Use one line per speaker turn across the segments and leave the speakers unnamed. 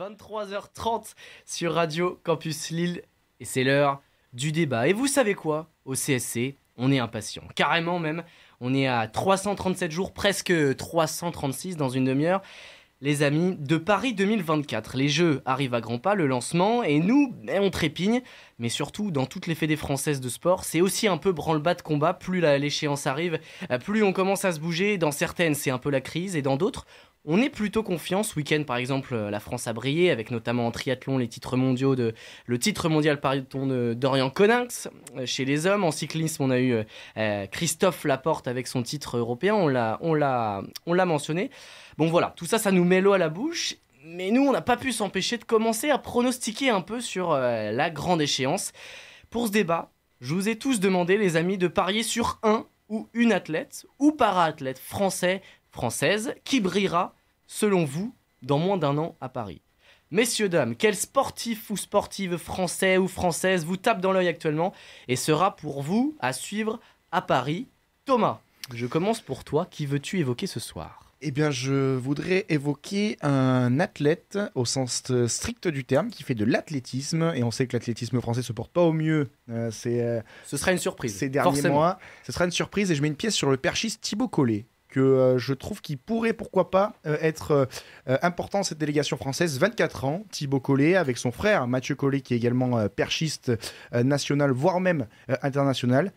23h30 sur Radio Campus Lille et c'est l'heure du débat. Et vous savez quoi? Au CSC, on est impatient. Carrément même, on est à 337 jours, presque 336 dans une demi-heure. Les amis, de Paris 2024, les Jeux arrivent à grands pas, le lancement, et nous, on trépigne. Mais surtout, dans toutes les fédés françaises de sport, c'est aussi un peu branle-bas de combat. Plus l'échéance arrive, plus on commence à se bouger. Dans certaines, c'est un peu la crise, et dans d'autres, on est plutôt confiant. Ce week-end, par exemple, la France a brillé, avec notamment en triathlon le titre mondial de Dorian Coninx chez les hommes. En cyclisme, on a eu Christophe Laporte avec son titre européen, on l'a mentionné. Bon voilà, tout ça, ça nous met l'eau à la bouche. Mais nous, on n'a pas pu s'empêcher de commencer à pronostiquer un peu sur la grande échéance. Pour ce débat, je vous ai tous demandé, les amis, de parier sur un ou une athlète ou para-athlète française qui brillera, selon vous, dans moins d'un an à Paris. Messieurs, dames, quel sportif ou sportive français ou française vous tape dans l'œil actuellement et sera pour vous à suivre à Paris? Thomas, je commence pour toi. Qui veux-tu évoquer ce soir?
Eh bien, je voudrais évoquer un athlète au sens strict du terme qui fait de l'athlétisme. Et on sait que l'athlétisme français se porte pas au mieux
ce sera une surprise.
Ces derniers mois. Ce sera une surprise et je mets une pièce sur le perchiste Thibaut Collet, que je trouve qu'il pourrait, pourquoi pas, être important dans cette délégation française. 24 ans, Thibaut Collet, avec son frère Mathieu Collet, qui est également perchiste national, voire même international.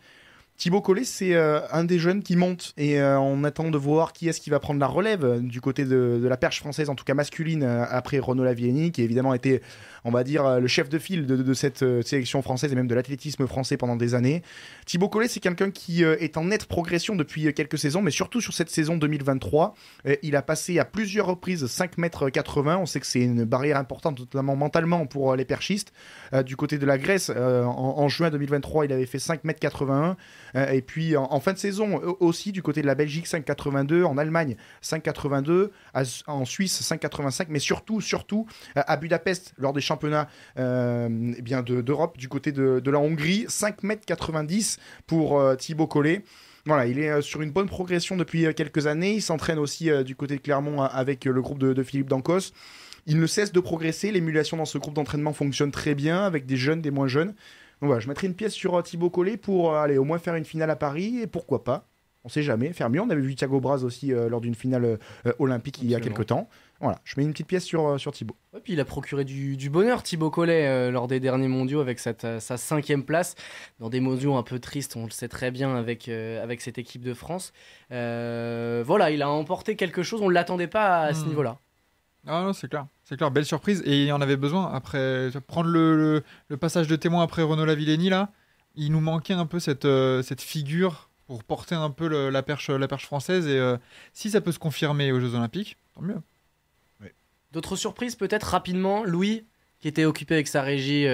Thibaut Collet, c'est un des jeunes qui monte et on attend de voir qui est-ce qui va prendre la relève du côté de la perche française, en tout cas masculine, après Renaud Lavieni, qui a évidemment été, on va dire, le chef de file de cette sélection française et même de l'athlétisme français pendant des années. Thibaut Collet, c'est quelqu'un qui est en nette progression depuis quelques saisons, mais surtout sur cette saison 2023. Il a passé à plusieurs reprises 5,80 m. On sait que c'est une barrière importante, notamment mentalement, pour les perchistes. Du côté de la Grèce, en juin 2023, il avait fait 5,81 m. Et puis en fin de saison aussi du côté de la Belgique 5,82, en Allemagne 5,82, en Suisse 5,85, mais surtout à Budapest lors des championnats d'Europe du côté de la Hongrie 5,90 m pour Thibaut Collet. Voilà, il est sur une bonne progression depuis quelques années. Il s'entraîne aussi du côté de Clermont avec le groupe de Philippe Dancos. Il ne cesse de progresser. L'émulation dans ce groupe d'entraînement fonctionne très bien avec des jeunes, des moins jeunes. Donc voilà, je mettrai une pièce sur Thibaut Collet pour aller au moins faire une finale à Paris et pourquoi pas, on sait jamais, faire mieux. On avait vu Thiago Braz aussi lors d'une finale olympique il y a quelques temps. Voilà, je mets une petite pièce sur Thibaut.
Et puis il a procuré du bonheur, Thibaut Collet, lors des derniers mondiaux avec sa 5e place, dans des mondiaux un peu tristes, on le sait très bien avec cette équipe de France. Voilà, il a emporté quelque chose, on ne l'attendait pas à ce niveau-là.
Ah non, c'est clair, belle surprise, et il en avait besoin. Après, prendre le passage de témoin après Renaud Lavillenie, là, il nous manquait un peu cette figure pour porter un peu la perche française, et si ça peut se confirmer aux Jeux Olympiques, tant mieux.
Ouais. D'autres surprises peut-être rapidement, Louis qui était occupé avec sa régie.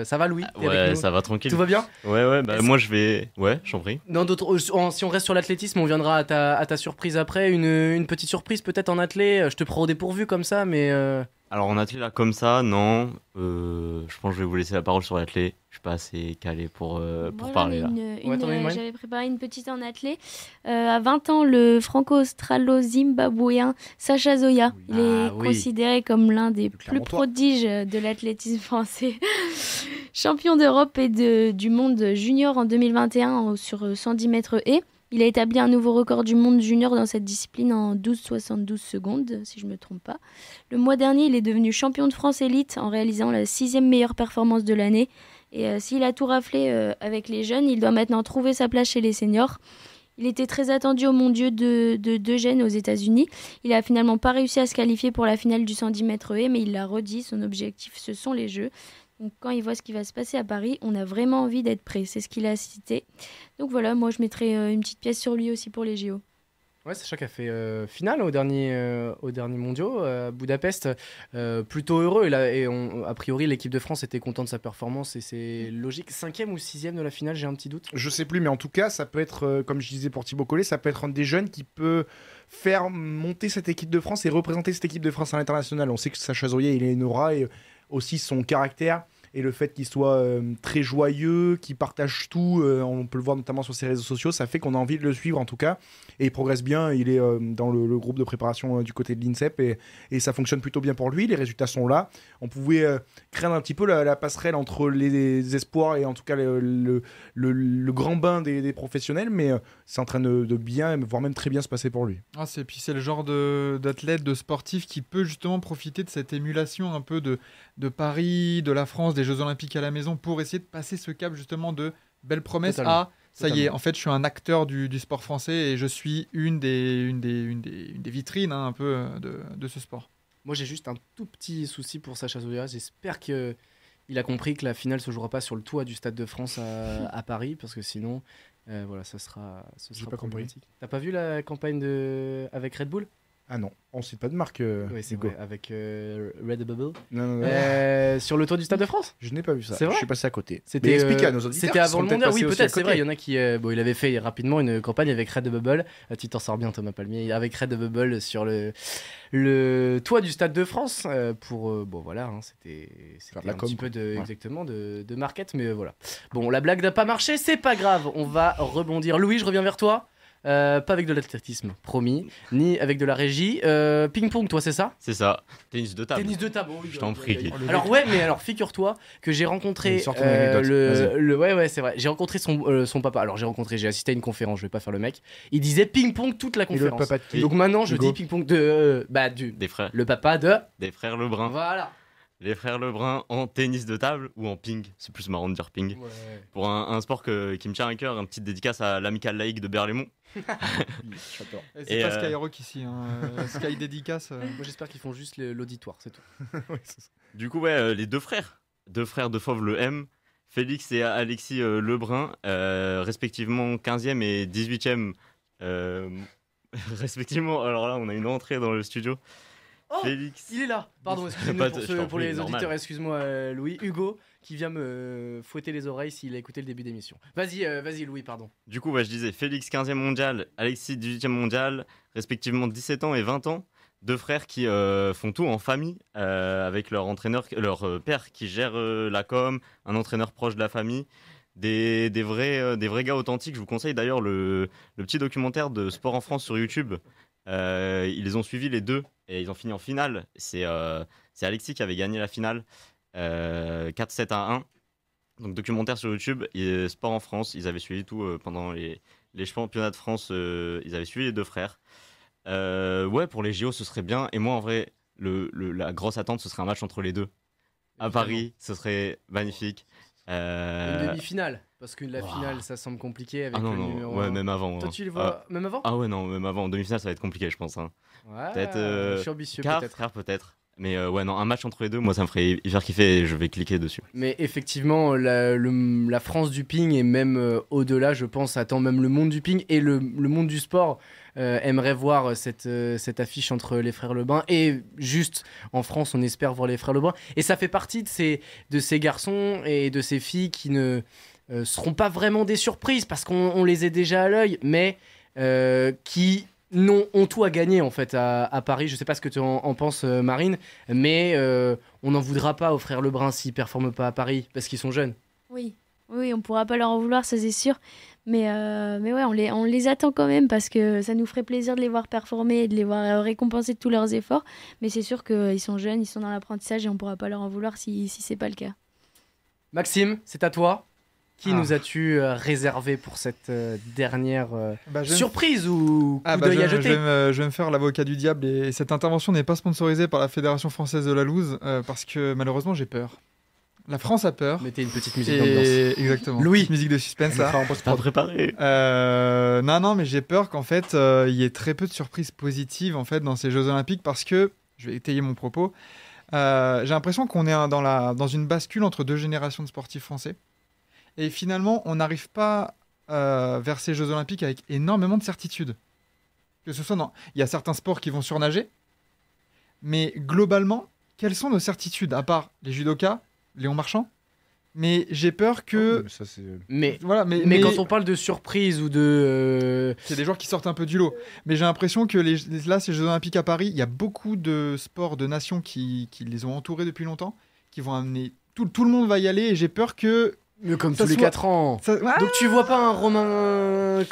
Ça va, Louis?
Ouais, ça va tranquille.
Tout va bien?
Ouais, moi je vais... Ouais, j'en prie.
Non, si on reste sur l'athlétisme, on viendra à ta surprise après. Une petite surprise peut-être en athlé. Je te prends au dépourvu comme ça, mais...
Alors en athlé, là, comme ça, non. Je pense que je vais vous laisser la parole sur l'athlé. Je suis pas assez calé pour parler, là.
J'avais préparé une petite en athlé. À 20 ans, le franco-australo-zimbabwéen Sacha Zoya. Il est considéré comme l'un des plus prodiges de l'athlétisme français. Champion d'Europe et du monde junior en 2021 sur 110 mètres haies. Il a établi un nouveau record du monde junior dans cette discipline en 12,72 secondes, si je ne me trompe pas. Le mois dernier, il est devenu champion de France élite en réalisant la 6e meilleure performance de l'année. Et s'il a tout raflé avec les jeunes, il doit maintenant trouver sa place chez les seniors. Il était très attendu au mondiaux d'Eugène aux États-Unis. Il n'a finalement pas réussi à se qualifier pour la finale du 110 mètres haies, mais il l'a redit, son objectif, ce sont les Jeux. Donc quand il voit ce qui va se passer à Paris, on a vraiment envie d'être prêt. C'est ce qu'il a cité. Donc voilà, moi je mettrai une petite pièce sur lui aussi pour les JO.
Ouais, Sacha qui a fait finale au dernier mondiaux à Budapest. Plutôt heureux. A priori, l'équipe de France était contente de sa performance et c'est logique. 5e ou 6e de la finale, j'ai un petit doute.
Je sais plus, mais en tout cas, ça peut être, comme je disais pour Thibaut Collet, ça peut être un des jeunes qui peut faire monter cette équipe de France et représenter cette équipe de France à l'international. On sait que Sacha Zoya, il a une aura et aussi son caractère et le fait qu'il soit très joyeux, qu'il partage tout, on peut le voir notamment sur ses réseaux sociaux, ça fait qu'on a envie de le suivre en tout cas. Et il progresse bien, il est dans le groupe de préparation du côté de l'INSEP et ça fonctionne plutôt bien pour lui, les résultats sont là. On pouvait craindre un petit peu la passerelle entre les espoirs et en tout cas le grand bain des professionnels, mais c'est en train de bien, voire même très bien se passer pour lui.
Puis c'est le genre d'athlète, de sportif qui peut justement profiter de cette émulation un peu de Paris, de la France, des Jeux Olympiques à la maison pour essayer de passer ce cap justement de belle promesse à ça y est, en fait je suis un acteur du sport français et je suis une des vitrines un peu de ce sport.
Moi j'ai juste un tout petit souci pour Sacha Zoya, j'espère qu'il a compris que la finale se jouera pas sur le toit du Stade de France à Paris parce que sinon voilà, ça sera problématique. T'as pas vu la campagne avec Red Bull ?
Ah non, on ne cite pas de marque.
Oui, c'est vrai, avec Red Bubble.
Non.
Sur le toit du Stade de France ?
Je n'ai pas vu ça.
C'est vrai ?
Je suis passé à côté.
C'était
expliqué à nos auditeurs.
C'était avant le mondial, oui, peut-être, c'est vrai. Il y en a qui. Il avait fait rapidement une campagne avec Red Bubble. Tu t'en sors bien, Thomas Palmier. Avec Red Bubble sur le toit du Stade de France. Voilà, c'était un petit peu exactement de market, mais voilà. Bon, la blague n'a pas marché, c'est pas grave. On va rebondir. Louis, je reviens vers toi. Pas avec de l'athlétisme, promis, ni avec de la régie. Ping-pong, toi, c'est ça ?
C'est ça. Tennis de table.
Tennis de table, oui.
Je t'en prie.
Alors, figure-toi que j'ai rencontré c'est vrai. J'ai rencontré son papa. Alors, j'ai assisté à une conférence, je vais pas faire le mec. Il disait ping-pong toute la conférence.
Et le papa de qui ?
Donc maintenant, je dis ping-pong
des frères.
Le papa
des frères Lebrun.
Voilà.
Les frères Lebrun en tennis de table ou en ping. C'est plus marrant de dire ping. Ouais. Pour un sport qui me tient à cœur, une petite dédicace à l'amicale laïque de Berlaymont.
C'est pas Skyrock ici, Sky dédicace.
Moi j'espère qu'ils font juste l'auditoire, c'est tout.
Ouais, c'est ça.
Du coup, les deux frères de Fauve le M, Félix et Alexis Lebrun, respectivement 15e et 18e, respectivement. Alors là, on a une entrée dans le studio.
Oh,
Félix.
Il est là. Pardon, excusez-moi pour les auditeurs, excuse-moi Louis. Hugo qui vient me fouetter les oreilles s'il a écouté le début d'émission. Vas-y Louis, pardon.
Du coup, je disais Félix 15e mondial, Alexis 18e mondial, respectivement 17 ans et 20 ans. Deux frères qui font tout en famille avec leur entraîneur, leur père qui gère la com, un entraîneur proche de la famille. Des vrais gars authentiques. Je vous conseille d'ailleurs le petit documentaire de Sport en France sur YouTube. Ils les ont suivis les deux et ils ont fini en finale. C'est Alexis qui avait gagné la finale 4-7 à 1. Donc documentaire sur YouTube et Sport en France. Ils avaient suivi tout pendant les championnats de France. Ils avaient suivi les deux frères. Pour les JO ce serait bien. Et moi en vrai la grosse attente ce serait un match entre les deux à Paris. Ce serait magnifique.
Une demi-finale, parce que la finale ça semble compliqué avec le numéro 1.
Ouais, même avant.
Toi tu les vois même avant ?
Ah ouais, non, même avant. En demi-finale ça va être compliqué, je pense.
Ouais,
peut-être
je suis ambitieux,
peut-être. Mais un match entre les deux, moi ça me ferait hyper kiffer et je vais cliquer dessus.
Mais effectivement, la France du ping et même au-delà, je pense, attend même le monde du ping et le monde du sport aimerait voir cette affiche entre les frères Lebrun. Et juste en France, on espère voir les frères Lebrun. Et ça fait partie de ces garçons et de ces filles qui ne seront pas vraiment des surprises parce qu'on les est déjà à l'œil, mais qui ont tout à gagner en fait à Paris. Je sais pas ce que tu en penses, Marine, mais on n'en voudra pas aux frères Lebrun s'ils performent pas à Paris parce qu'ils sont jeunes.
Oui, on pourra pas leur en vouloir, ça c'est sûr. Mais ouais, on les attend quand même parce que ça nous ferait plaisir de les voir performer et de les voir récompenser de tous leurs efforts. Mais c'est sûr qu'ils sont jeunes, ils sont dans l'apprentissage et on pourra pas leur en vouloir si c'est pas le cas.
Maxime, c'est à toi. Qui nous as-tu réservé pour cette dernière surprise ou coup d'œil à jeter ?
Je vais me faire l'avocat du diable et cette intervention n'est pas sponsorisée par la Fédération Française de la Loose parce que malheureusement j'ai peur. La France a peur.
Mettez une petite musique d'ambiance.
Exactement.
Louis.
Musique de suspense.
Pas préparé.
Non, mais j'ai peur qu'en fait il y ait très peu de surprises positives en fait dans ces Jeux Olympiques parce que je vais étayer mon propos. J'ai l'impression qu'on est dans une bascule entre deux générations de sportifs français. Et finalement, on n'arrive pas vers ces Jeux Olympiques avec énormément de certitude. Que ce soit il y a certains sports qui vont surnager, mais globalement, quelles sont nos certitudes à part les judokas, Léon Marchand ? Mais j'ai peur que.
Mais quand on parle de surprise ou de.
C'est des joueurs qui sortent un peu du lot. Mais j'ai l'impression que là, ces Jeux Olympiques à Paris, il y a beaucoup de sports de nations qui les ont entourés depuis longtemps, qui vont amener tout le monde va y aller et j'ai peur que.
Mais comme tous les 4 ans. Donc tu vois pas un Romain,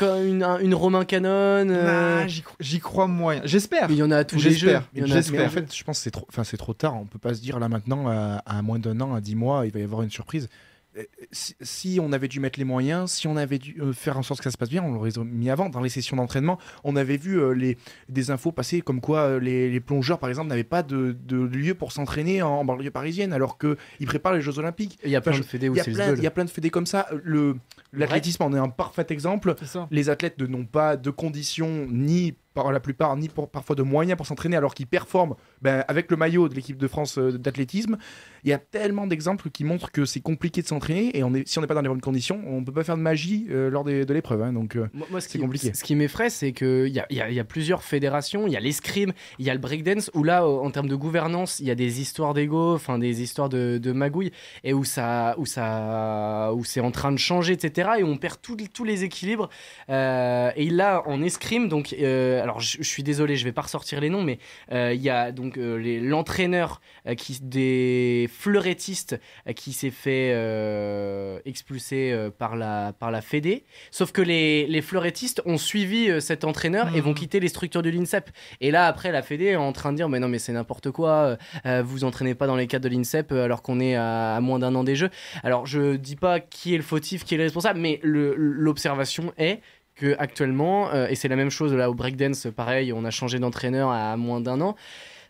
une Romain Canon
J'y crois moyen. J'espère.
Il y en a à tous les jeux.
Mais en fait, je pense que c'est trop tard. On peut pas se dire là maintenant, à moins d'un an, à 10 mois, il va y avoir une surprise. Si on avait dû mettre les moyens, si on avait dû faire en sorte que ça se passe bien, on l'aurait mis avant. Dans les sessions d'entraînement, on avait vu des infos passer comme quoi les plongeurs, par exemple, n'avaient pas de lieu pour s'entraîner en banlieue parisienne, alors qu'ils préparent les Jeux Olympiques.
Il y a plein de fédés où c'est visible.
Il y a plein de fédés comme ça. L'athlétisme en est un parfait exemple. Les athlètes n'ont pas de conditions ni par la plupart, ni parfois de moyens pour s'entraîner alors qu'ils performent avec le maillot de l'équipe de France d'athlétisme. Il y a tellement d'exemples qui montrent que c'est compliqué de s'entraîner et si on n'est pas dans les bonnes conditions, on ne peut pas faire de magie lors de l'épreuve. Hein, donc
moi,
c'est compliqué.
Ce qui m'effraie, c'est qu'il y a plusieurs fédérations. Il y a l'escrime, il y a le breakdance, où là, en termes de gouvernance, il y a des histoires d'ego, des histoires de magouilles, et où c'est en train de changer, etc. Et on perd tous les équilibres. Et là, en escrime, donc... alors je suis désolé, je vais pas ressortir les noms, mais il y a donc l'entraîneur des fleurettistes qui s'est fait expulser par la Fédé, sauf que les fleurettistes ont suivi cet entraîneur et vont quitter les structures de l'INSEP. Et là après la Fédé est en train de dire mais non mais c'est n'importe quoi, vous entraînez pas dans les cadres de l'INSEP alors qu'on est à moins d'un an des Jeux. Alors je dis pas qui est le fautif, qui est le responsable, mais l'observation est que actuellement, et c'est la même chose là au breakdance, pareil, on a changé d'entraîneur à moins d'un an,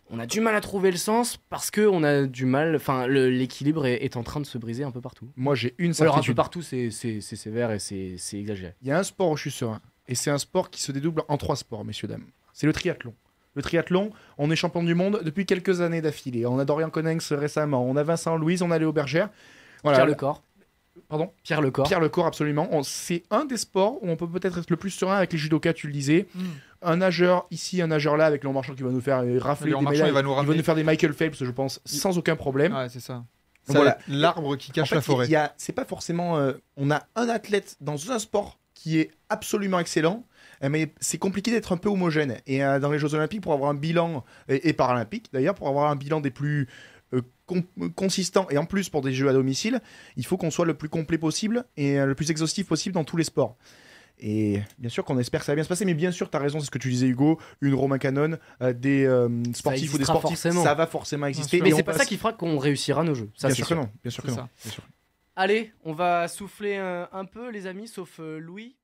on a du mal à trouver le sens parce que on a du mal, l'équilibre est en train de se briser un peu partout.
Moi j'ai une certitude.
Alors un peu partout c'est sévère et c'est exagéré.
Il y a un sport où je suis serein, et c'est un sport qui se dédouble en 3 sports, messieurs dames. C'est le triathlon. Le triathlon, on est champion du monde depuis quelques années d'affilée. On a Dorian Coninx récemment, on a Vincent Louise, on a Léo Bergère. Voilà.
Pierre Lecor.
Pardon ?
Pierre Lecor.
Pierre Lecor, absolument. C'est un des sports où on peut peut-être être le plus serein avec les judokas, tu le disais. Un nageur ici, un nageur là, avec Léon Marchand qui va nous faire rafler des médailles. Il va nous faire des Michael Phelps, je pense, sans aucun problème.
Ouais, c'est ça.
Donc voilà.
L'arbre qui cache la forêt.
C'est pas forcément... on a un athlète dans un sport qui est absolument excellent, mais c'est compliqué d'être un peu homogène. Et dans les Jeux Olympiques, pour avoir un bilan, et paralympiques d'ailleurs, pour avoir un bilan des plus... consistant, et en plus pour des jeux à domicile, il faut qu'on soit le plus complet possible et le plus exhaustif possible dans tous les sports. Et bien sûr qu'on espère que ça va bien se passer, mais bien sûr, tu as raison, c'est ce que tu disais Hugo, une Romain Canon, des sportifs ou des sportifs, ça va forcément exister.
Mais c'est pas ça qui fera qu'on réussira nos jeux. Ça,
bien sûr que non, bien sûr que non.
Allez, on va souffler un peu les amis, sauf Louis.